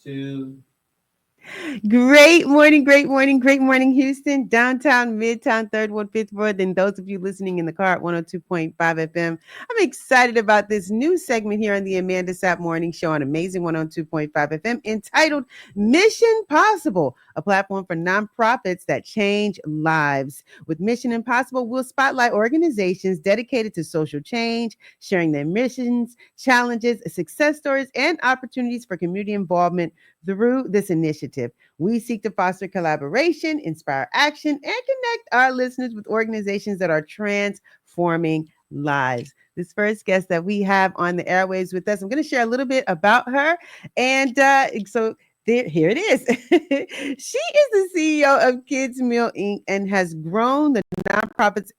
Two. Great morning, Houston, downtown, midtown, third ward, fifth ward, and those of you listening in the car at 102.5 FM. I'm excited about this new segment here on the Amanda Sapp Morning Show on Amazing 102.5 FM entitled Mission Possible, a platform for nonprofits that change lives. With Mission Impossible, we'll spotlight organizations dedicated to social change, sharing their missions, challenges, success stories, and opportunities for community involvement through this initiative. We seek to foster collaboration, inspire action, and connect our listeners with organizations that are transforming lives. This first guest that we have on the airwaves with us, I'm going to share a little bit about her. And here it is. She is the CEO of Kids Meal Inc. and has grown the nonprofit's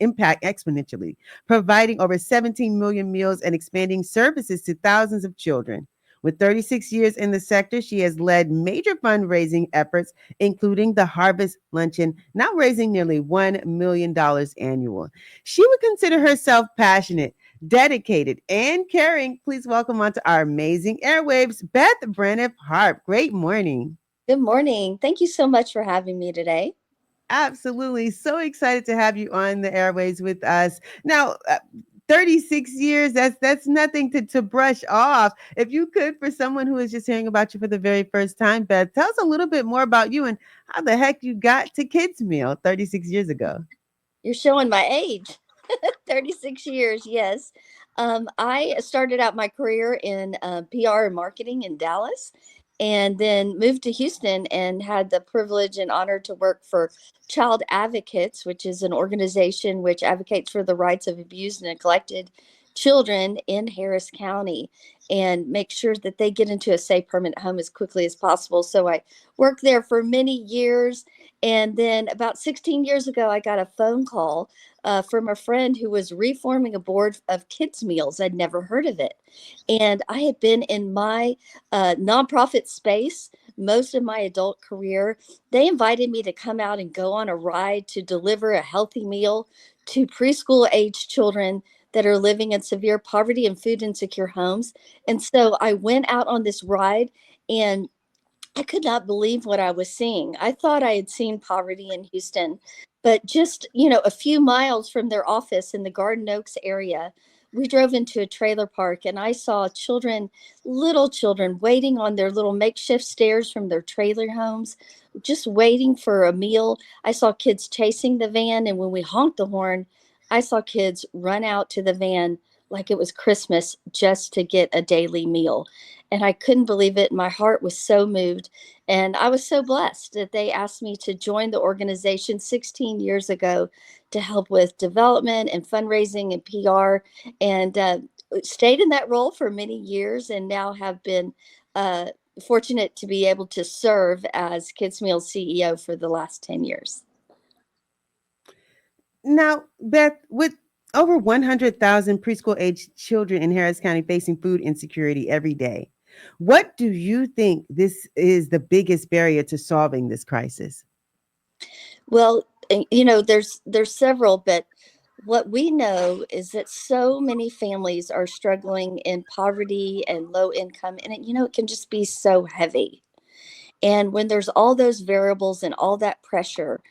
impact exponentially, providing over 17 million meals and expanding services to thousands of children. With 36 years in the sector, she has led major fundraising efforts, including the Harvest Luncheon, now raising nearly $1 million annual. She would consider herself passionate, dedicated, and caring. Please welcome onto our amazing airwaves, Beth Braniff Harp. Great morning. Good morning. Thank you so much for having me today. Absolutely. So excited to have you on the airways with us. Now, 36 years, that's nothing to brush off. If you could, for someone who is just hearing about you for the very first time, Beth, tell us a little bit more about you and how the heck you got to Kids Meal 36 years ago. You're showing my age. 36 years, yes. I started out my career in PR and marketing in Dallas and then moved to Houston and had the privilege and honor to work for Child Advocates, which is an organization which advocates for the rights of abused and neglected children in Harris County and make sure that they get into a safe permanent home as quickly as possible. So I worked there for many years. And then about 16 years ago, I got a phone call from a friend who was reforming a board of kids meals. I'd never heard of it. And I had been in my nonprofit space most of my adult career. They invited me to come out and go on a ride to deliver a healthy meal to preschool age children that are living in severe poverty and food insecure homes. And so I went out on this ride and I could not believe what I was seeing. I thought I had seen poverty in Houston, but just, a few miles from their office in the Garden Oaks area, we drove into a trailer park and I saw children, little children, waiting on their little makeshift stairs from their trailer homes, just waiting for a meal. I saw kids chasing the van. And when we honked the horn, I saw kids run out to the van like it was Christmas just to get a daily meal. And I couldn't believe it. My heart was so moved. And I was so blessed that they asked me to join the organization 16 years ago to help with development and fundraising and PR. And stayed in that role for many years and now have been fortunate to be able to serve as Kids Meal CEO for the last 10 years. Now, Beth, with over 100,000 preschool age children in Harris County facing food insecurity every day, what do you think this is the biggest barrier to solving this crisis? Well, there's several, but what we know is that so many families are struggling in poverty and low income, and it can just be so heavy. And when there's all those variables and all that pressure,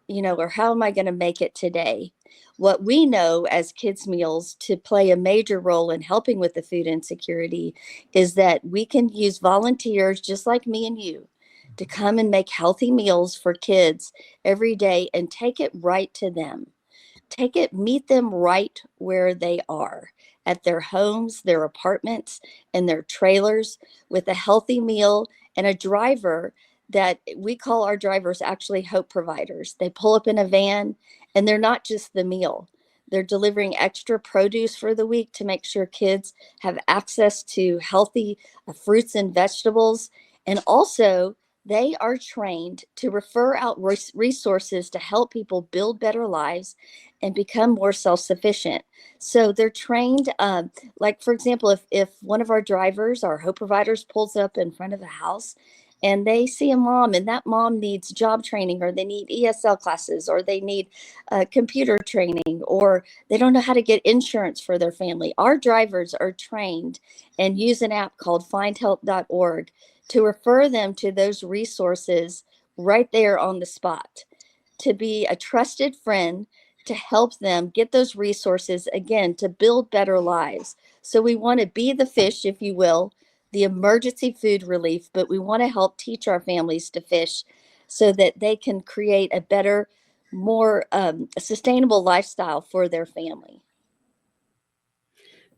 or how am I going to make it today? What we know as Kids Meals to play a major role in helping with the food insecurity is that we can use volunteers just like me and you to come and make healthy meals for kids every day and take it right to them. Meet them right where they are at their homes, their apartments, and their trailers with a healthy meal and a driver that we call our drivers actually hope providers. They pull up in a van and they're not just the meal. They're delivering extra produce for the week to make sure kids have access to healthy fruits and vegetables. And also, they are trained to refer out resources to help people build better lives and become more self-sufficient. So they're trained, like, for example, if one of our drivers, our hope providers, pulls up in front of a house and they see a mom, and that mom needs job training, or they need ESL classes, or they need computer training, or they don't know how to get insurance for their family. Our drivers are trained and use an app called findhelp.org to refer them to those resources right there on the spot, to be a trusted friend, to help them get those resources, again, to build better lives. So we want to be the fish, if you will, the emergency food relief, but we want to help teach our families to fish so that they can create a better, more sustainable lifestyle for their family.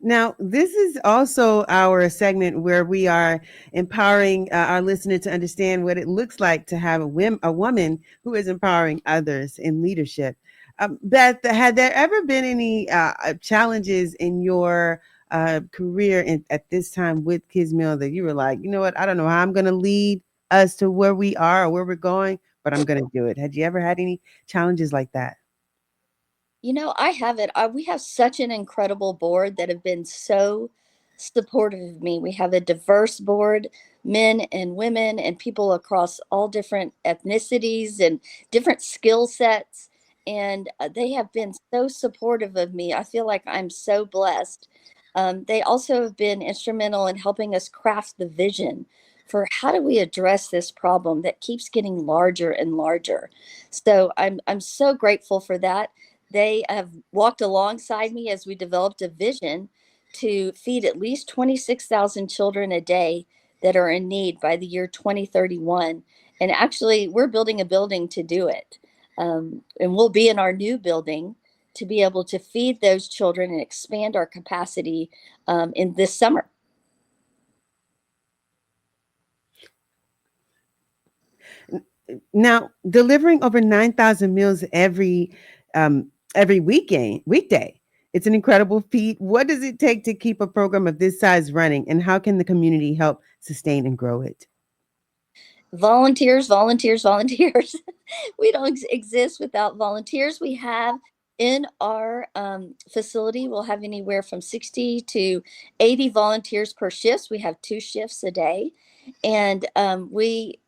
Now, this is also our segment where we are empowering our listener to understand what it looks like to have a woman who is empowering others in leadership. Beth, had there ever been any challenges in your career at this time with Kids Meal that you were like, you know what, I don't know how I'm going to lead us to where we are or where we're going, but I'm going to do it? Had you ever had any challenges like that? I have it. We have such an incredible board that have been so supportive of me. We have a diverse board, men and women, and people across all different ethnicities and different skill sets. And they have been so supportive of me. I feel like I'm so blessed. They also have been instrumental in helping us craft the vision for how do we address this problem that keeps getting larger and larger. So I'm so grateful for that. They have walked alongside me as we developed a vision to feed at least 26,000 children a day that are in need by the year 2031. And actually, we're building a building to do it. And we'll be in our new building to be able to feed those children and expand our capacity in this summer. Now, delivering over 9,000 meals every weekday. It's an incredible feat. What does it take to keep a program of this size running, and how can the community help sustain and grow it? Volunteers, volunteers, volunteers. We don't exist without volunteers. We have in our facility, we'll have anywhere from 60 to 80 volunteers per shift. We have 2 shifts a day. And we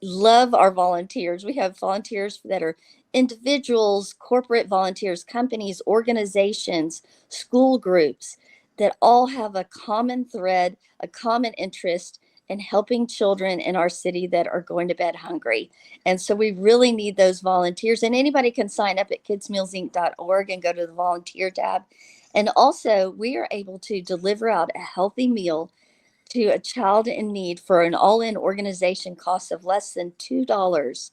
love our volunteers. We have volunteers that are individuals, corporate volunteers, companies, organizations, school groups that all have a common thread, a common interest in helping children in our city that are going to bed hungry. And so we really need those volunteers. And anybody can sign up at kidsmealsinc.org and go to the volunteer tab. And also, we are able to deliver out a healthy meal to a child in need for an all-in organization cost of less than $2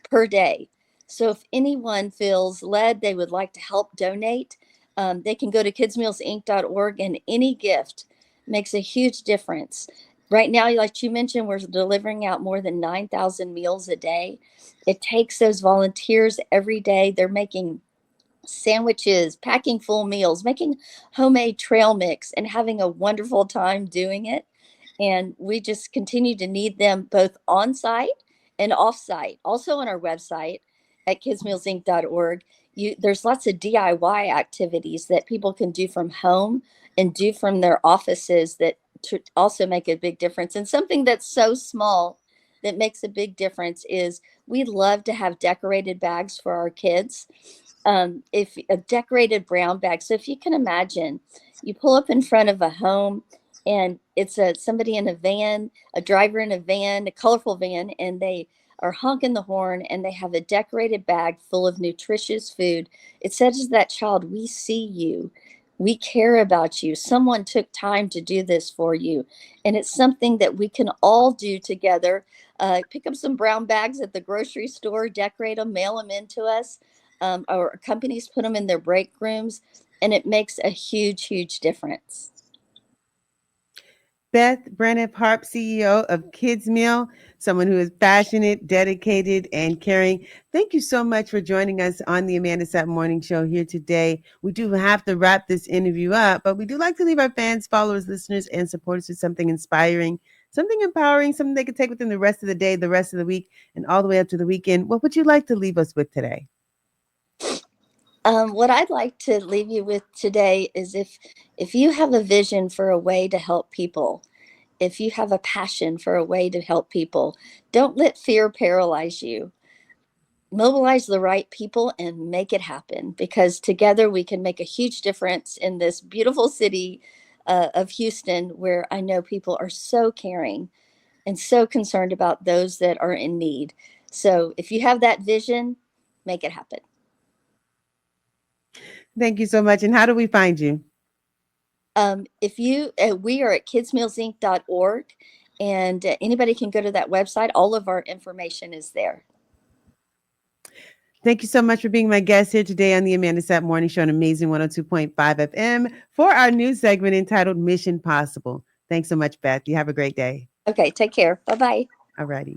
per day. So if anyone feels led, they would like to help donate, they can go to kidsmealsinc.org, and any gift makes a huge difference. Right now, like you mentioned, we're delivering out more than 9,000 meals a day. It takes those volunteers every day. They're making sandwiches, packing full meals, making homemade trail mix, and having a wonderful time doing it. And we just continue to need them both on site and off site. Also on our website at kidsmealsinc.org, there's lots of DIY activities that people can do from home and do from their offices that also make a big difference. And something that's so small that makes a big difference is we love to have decorated bags for our kids. If a decorated brown bag. So if you can imagine, you pull up in front of a home and it's somebody in a van, a driver in a van, a colorful van, and they are honking the horn and they have a decorated bag full of nutritious food. It says to that child, we see you. We care about you. Someone took time to do this for you. And it's something that we can all do together. Pick up some brown bags at the grocery store, decorate them, mail them in to us. Or companies put them in their break rooms, and it makes a huge, huge difference. Beth Braniff, Harp, CEO of Kids Meal, someone who is passionate, dedicated, and caring. Thank you so much for joining us on the Amanda Sapp Morning Show here today. We do have to wrap this interview up, but we do like to leave our fans, followers, listeners, and supporters with something inspiring, something empowering, something they can take within the rest of the day, the rest of the week, and all the way up to the weekend. What would you like to leave us with today? What I'd like to leave you with today is if you have a vision for a way to help people, if you have a passion for a way to help people, don't let fear paralyze you. Mobilize the right people and make it happen, because together we can make a huge difference in this beautiful city of Houston, where I know people are so caring and so concerned about those that are in need. So if you have that vision, make it happen. Thank you so much. And how do we find you? If you, we are at kidsmealsinc.org, and anybody can go to that website. All of our information is there. Thank you so much for being my guest here today on the Amanda Sapp Morning Show on Amazing 102.5 FM for our new segment entitled Mission Possible. Thanks so much, Beth. You have a great day. Okay, take care. Bye bye. Alrighty.